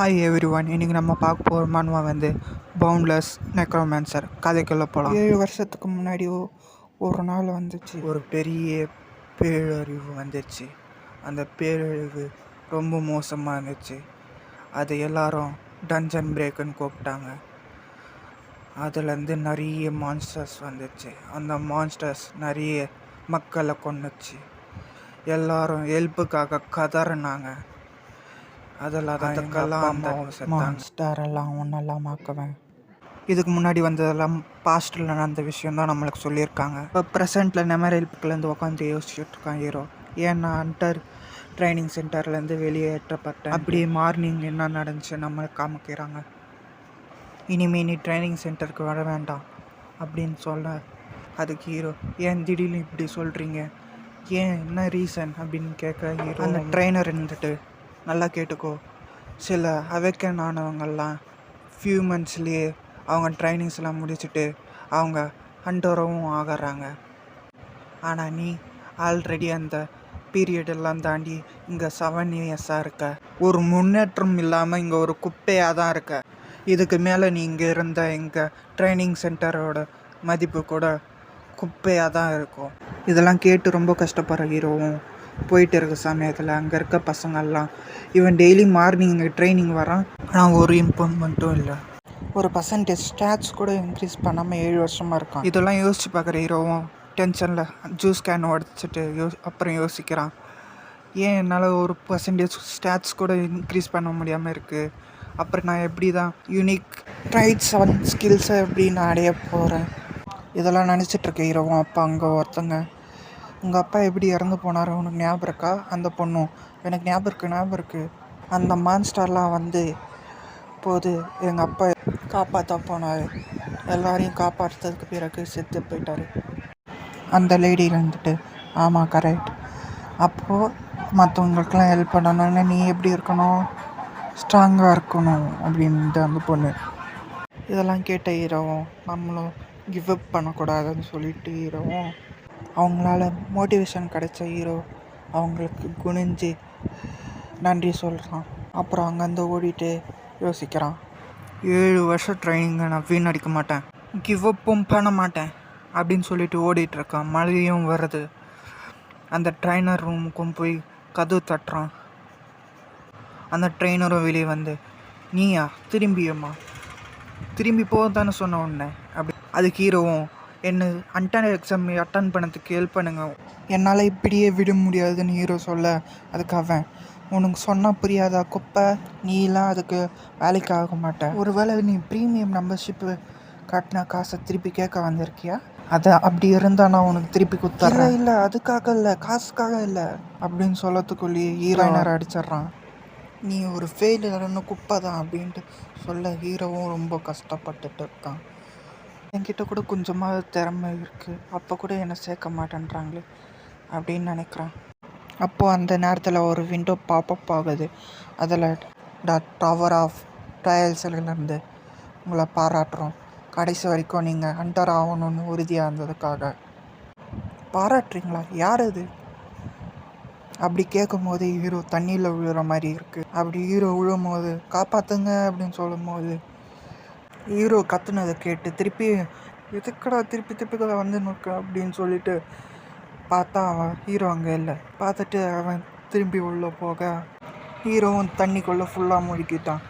Hi every one. இன்றைக்கி நம்ம பார்க்க போகிற மனுவா பவுண்ட்லெஸ் நெக்ரோமேன்சர். கதைக்குள்ளே போகலாம். 7 வருஷத்துக்கு முன்னாடி ஒரு நாள் வந்துச்சு, ஒரு பெரிய பேரழிவு வந்துச்சு. அந்த பேரழிவு ரொம்ப மோசமாக இருந்துச்சு. அது எல்லாரும் டஞ்சன் பிரேக்குன்னு கூப்பிட்டாங்க. அதுலேருந்து நிறைய மான்ஸ்டர்ஸ் வந்துச்சு. அந்த மான்ஸ்டர்ஸ் நிறைய மக்களை கொன்னுச்சு. எல்லாரும் ஹெல்ப்புக்காக கதறினாங்க. அதுக்கெல்லாம் மான்ஸ்டரெல்லாம் ஒன்றெல்லாம் ஆக்குவேன். இதுக்கு முன்னாடி வந்ததெல்லாம் பாஸ்டில் நடந்த விஷயம் தான் நம்மளுக்கு சொல்லியிருக்காங்க. இப்போ ப்ரெசென்ட்டில் நெமரேல்புக்கிலேருந்து உட்காந்து யோசிச்சுட்டு இருக்கான் ஹீரோ. ஏன்னா அண்டர் ட்ரைனிங் சென்டர்லேருந்து வெளியேற்றப்பட்டேன். அப்படியே மார்னிங் என்ன நடந்துச்சு நம்மளுக்கு காமிக்கிறாங்க. இனிமேல் நீ ட்ரைனிங் சென்டருக்கு வர வேண்டாம் அப்படின்னு சொல்ல, அதுக்கு ஹீரோ ஏன் திடீர்னு இப்படி சொல்கிறீங்க, ஏன் என்ன ரீசன் அப்படின்னு கேட்க, ஹீரோ அந்த ட்ரைனர் இருந்துட்டு நல்லா கேட்டுக்கோ, சில அவேக்கன் ஆனவங்கள்லாம் ஃபியூ மந்த்ஸ்லேயே அவங்க ட்ரைனிங்ஸ்லாம் முடிச்சுட்டு அவங்க ஹண்டராகவும் ஆகிறாங்க. ஆனால் நீ ஆல்ரெடி அந்த பீரியடெல்லாம் தாண்டி இங்கே 7 இயர்ஸாக இருக்க. ஒரு முன்னேற்றம் இல்லாமல் இங்கே ஒரு குப்பையாக தான் இருக்க. இதுக்கு மேலே நீ இங்கே இருந்த எங்கள் ட்ரைனிங் சென்டரோட மதிப்பு கூட குப்பையாக தான் இருக்கும். இதெல்லாம் கேட்டு ரொம்ப கஷ்டப்படுற ஹீரோவும் போயிட்டு இருக்க சமயத்தில் அங்கே இருக்க பசங்கள்லாம் இவன் டெய்லி மார்னிங் ட்ரைனிங் வரான், ஆனால் ஒரு இம்ப்ரூவ்மெண்ட்டும் இல்லை. ஒரு பர்சன்டேஜ் ஸ்டாட்ஸ் கூட இன்க்ரீஸ் பண்ணாமல் 7 வருஷமாக இருக்கான். இதெல்லாம் யோசிச்சு பார்க்குற ஹீரோவும் டென்ஷனில் ஜூஸ் கேன் உடச்சிட்டு அப்புறம் யோசிக்கிறான், ஏன் என்னால் ஒரு பர்சன்டேஜ் ஸ்டாட்ஸ் கூட இன்க்ரீஸ் பண்ண முடியாமல் இருக்குது. அப்புறம் நான் எப்படி தான் யூனிக் ட்ரைட்ஸ் அண்ட் ஸ்கில்ஸை எப்படி நான் அடைய போகிறேன். இதெல்லாம் நினச்சிட்ருக்க ஹீரோவும் அப்போ அங்கே ஒருத்தங்க, உங்கள் அப்பா எப்படி இறந்து போனார் உனக்கு ஞாபகம் இருக்கா? அந்த பொண்ணும் எனக்கு ஞாபகம் இருக்குது. அந்த மான்ஸ்டர்லாம் போது எங்கள் அப்பா காப்பாற்ற போனார், எல்லாரையும் காப்பாற்றுறதுக்கு பிறகு செத்து போயிட்டார். அந்த லேடி இருந்துட்டு ஆமாம் கரெக்ட், அப்போது மற்றவங்களுக்கெல்லாம் ஹெல்ப் பண்ணணுன்னு நீ எப்படி இருக்கணும், ஸ்ட்ராங்காக இருக்கணும் அப்படின்ட்டு அந்த பொண்ணு. இதெல்லாம் கேட்ட ஹீரோவும் நம்மளும் கிவ் அப் பண்ணக்கூடாதுன்னு சொல்லிட்டு ஹீரோவும் அவங்களால மோட்டிவேஷன் கிடைச்ச ஹீரோ அவங்களுக்கு குனிஞ்சு நன்றி சொல்கிறான். அப்புறம் அங்கேருந்து ஓடிட்டு யோசிக்கிறான், 7 வருஷம் ட்ரைனிங்கை நான் வீணடிக்க மாட்டேன், கிவ் அப்பும் பண்ண மாட்டேன் அப்படின்னு சொல்லிட்டு ஓடிட்டுருக்கான். மழையும் வருது. அந்த ட்ரைனர் ரூமுக்கும் போய் கதவு தட்டுறான். அந்த ட்ரைனரும் வெளியே நீயா திரும்பி போக தானே சொன்ன உடனே அப்படி. அதுக்கு ஹீரோவும் என்ன எக்ஸாம் அட்டன் பண்ணதுக்கு ஹெல்ப் பண்ணுங்க, என்னால் இப்படியே விட முடியாதுன்னு ஹீரோ சொல்ல, அதுக்கு அவன் உனக்கு சொன்னால் புரியாதா குப்பை, நீலாம் அதுக்கு வேலைக்கு ஆக மாட்டேன், ஒருவேளை நீ ப்ரீமியம் மெம்பர்ஷிப்பு கட்டின காசை திருப்பி கேட்க வந்திருக்கியா, அதை அப்படி இருந்தால் நான் உனக்கு திருப்பி கொடுத்துட்றேன். இல்லை அதுக்காக இல்லை, காசுக்காக இல்லை அப்படின்னு சொல்லத்துக்குள்ளேயே ஹீரோயினர் அடிச்சிட்றான். நீ ஒரு ஃபெயிலியர்னு குப்பை தான் அப்படின்ட்டு சொல்ல ஹீரோவும் ரொம்ப கஷ்டப்பட்டுட்டு இருக்கான். என்கிட்ட கூட கொஞ்சமாக திறமை இருக்குது, அப்போ கூட என்னை சேர்க்க மாட்டேன்றாங்களே அப்படின்னு நினைக்கிறான். அப்போது அந்த நேரத்தில் ஒரு விண்டோ பாப்பப் ஆகுது. அதில் டவர் ஆஃப் ட்ரையல்ஸ்லேருந்து உங்களை பாராட்டுறோம், கடைசி வரைக்கும் நீங்கள் ஹண்டர் ஆகணும்னு உறுதியாக இருந்ததுக்காக. பாராட்டுறீங்களா, யார் அது அப்படி கேட்கும் போது ஹீரோ தண்ணியில் விழுற மாதிரி இருக்குது. அப்படி ஹீரோ விழும் போது காப்பாற்றுங்க அப்படின்னு சொல்லும் போது ஹீரோ கத்துனதை கேட்டு திருப்பி எதுக்கடா திருப்பி நிற்க அப்படின்னு சொல்லிட்டு பார்த்தா அவன் ஹீரோ அங்கே இல்லை. பார்த்துட்டு அவன் திரும்பி உள்ளே போக ஹீரோவும் தண்ணிக்குள்ளே ஃபுல்லாக முழுக்கிட்டான்.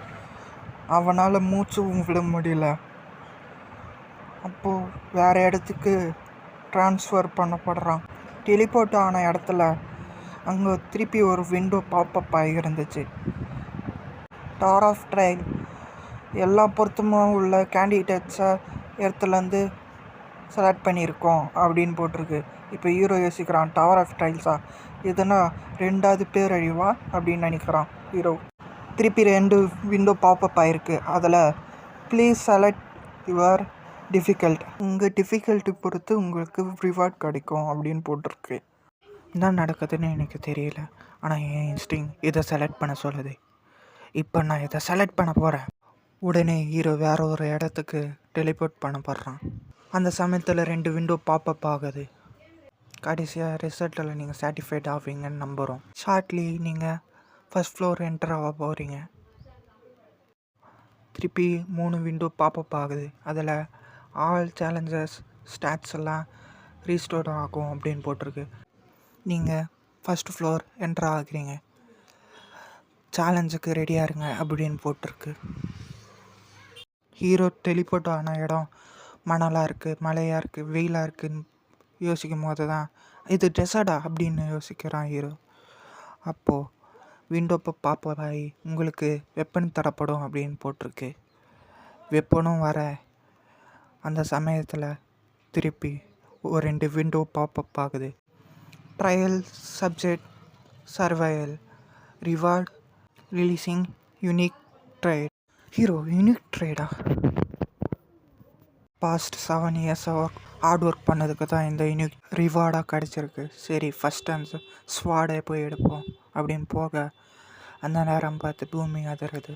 அவனால் மூச்சும் விட முடியல. அப்போது வேறு இடத்துக்கு ட்ரான்ஸ்ஃபர் பண்ணப்படுறான். டெலிபோர்ட் ஆன இடத்துல அங்கே திருப்பி ஒரு விண்டோ பாப்பப் ஆகி இருந்துச்சு. டவர் ஆஃப் ட்ரையல் எல்லா பொருத்தமும் உள்ள கேண்டிடேட்ஸை இடத்துலேருந்து செலக்ட் பண்ணியிருக்கோம் அப்படின்னு போட்டிருக்கு. இப்போ ஹீரோ யோசிக்கிறான், டவர் ஆஃப் ட்ரையல்ஸா, இதுனா 2வது பேரழிவா அப்படின்னு நினைக்கிறான் ஹீரோ. திருப்பி 2 விண்டோ பாப்பப் ஆகிருக்கு. அதில் ப்ளீஸ் செலக்ட் யுவர் டிஃபிகல்ட், உங்கள் டிஃபிகல்ட்டி பொறுத்து உங்களுக்கு ரிவார்ட் கிடைக்கும் அப்படின்னு போட்டிருக்கு. என்ன நடக்குதுன்னு எனக்கு தெரியல, ஆனால் என் இன்ஸ்டிங் இதை செலக்ட் பண்ண சொல்லுது. இப்போ நான் இதை செலக்ட் பண்ண போகிறேன். உடனே ஹீரோ வேறு ஒரு இடத்துக்கு டெலிபோர்ட் பண்ணப்படுறான். அந்த சமயத்தில் 2 விண்டோ பாப்பப் ஆகுது. கடைசியாக ரிசல்ட்டில் நீங்கள் சாட்டிஸ்ஃபைட் ஆவீங்கன்னு நம்புகிறோம். ஷார்ட்லி நீங்கள் ஃபஸ்ட் ஃப்ளோர் என்டர் ஆக போகிறீங்க. திருப்பி 3 விண்டோ பாப்பப் ஆகுது. அதில் ஆல் சேலஞ்சர்ஸ் ஸ்டாட்ஸ் எல்லாம் ரீஸ்டோர் ஆகும் அப்படின்னு போட்டிருக்கு. நீங்கள் ஃபஸ்ட் ஃப்ளோர் என்ட்ரு ஆகுறீங்க, சேலஞ்சுக்கு ரெடியாக இருங்க அப்படின்னு போட்டிருக்கு. ஹீரோ டெலிபோர்ட் ஆன இடம் மணலாக இருக்குது, மழையாக இருக்குது, வெயிலாக இருக்குதுன்னு யோசிக்கும் போது தான் இது டெசர்டா அப்படின்னு யோசிக்கிறான் ஹீரோ. அப்போது விண்டோப்போ பாப்பாகி உங்களுக்கு வெப்பன் தரப்படும் அப்படின்னு போட்டிருக்கு. வெப்பனும் வர அந்த சமயத்தில் திருப்பி ஒரு 2 விண்டோ பாப்பப் ஆகுது. Trial subject survival reward releasing unique trade. Hero unique ட்ரேடா? பாஸ்ட் 7 இயர்ஸாக ஹார்ட் ஒர்க் பண்ணதுக்கு தான் இந்த யூனிக் ரிவார்டாக கிடச்சிருக்கு. சரி ஃபஸ்ட் அந்த ஸ்வாடை போய் எடுப்போம் அப்படின்னு போக அந்த நேரம் பார்த்து பூமி அதிருது.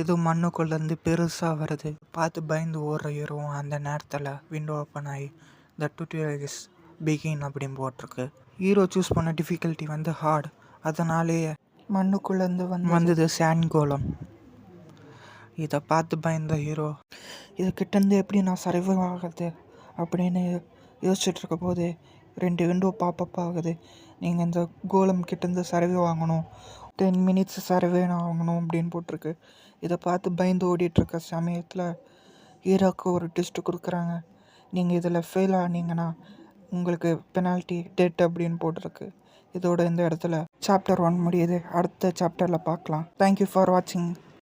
ஏதோ மண்ணுக்குள்ளேருந்து பெருசாக வருது. பார்த்து பயந்து ஓடுற ஹீரோவும் அந்த நேரத்தில் விண்டோ ஓப்பன் ஆகி த டுட்டோரியல் இஸ் பிகின் அப்படின்னு போட்டிருக்கு. ஹீரோ சூஸ் பண்ண டிஃபிகல்ட்டி வந்து ஹார்ட். அதனாலேயே மண்ணுக்குள்ளேருந்து வந்தது சாண்ட் கோலம். இதை பார்த்து பயந்த ஹீரோ இது கிட்டேருந்து எப்படி நான் சர்வைவ் ஆகிறது அப்படின்னு யோசிச்சுட்ருக்க போது 2 விண்டோ பாப்பப் ஆகுது. நீங்கள் இந்த கோலம் கிட்டேருந்து சர்வைவ் ஆகணும், 10 மினிட்ஸ் சர்வே ஆகணும் அப்படின்னு போட்டிருக்கு. இதை பார்த்து பயந்து ஓடிட்டுருக்க சமயத்தில் ஹீரோக்கு ஒரு டெஸ்ட்டு கொடுக்குறாங்க. நீங்கள் இதில் ஃபெயில் ஆனீங்கன்னா உங்களுக்கு பெனால்ட்டி டெட் அப்படின்னு போட்டிருக்கு. இதோட இந்த இடத்துல சாப்டர் 1 முடியுது. அடுத்த சாப்டரில் பார்க்கலாம். தேங்க்யூ ஃபார் வாட்சிங்.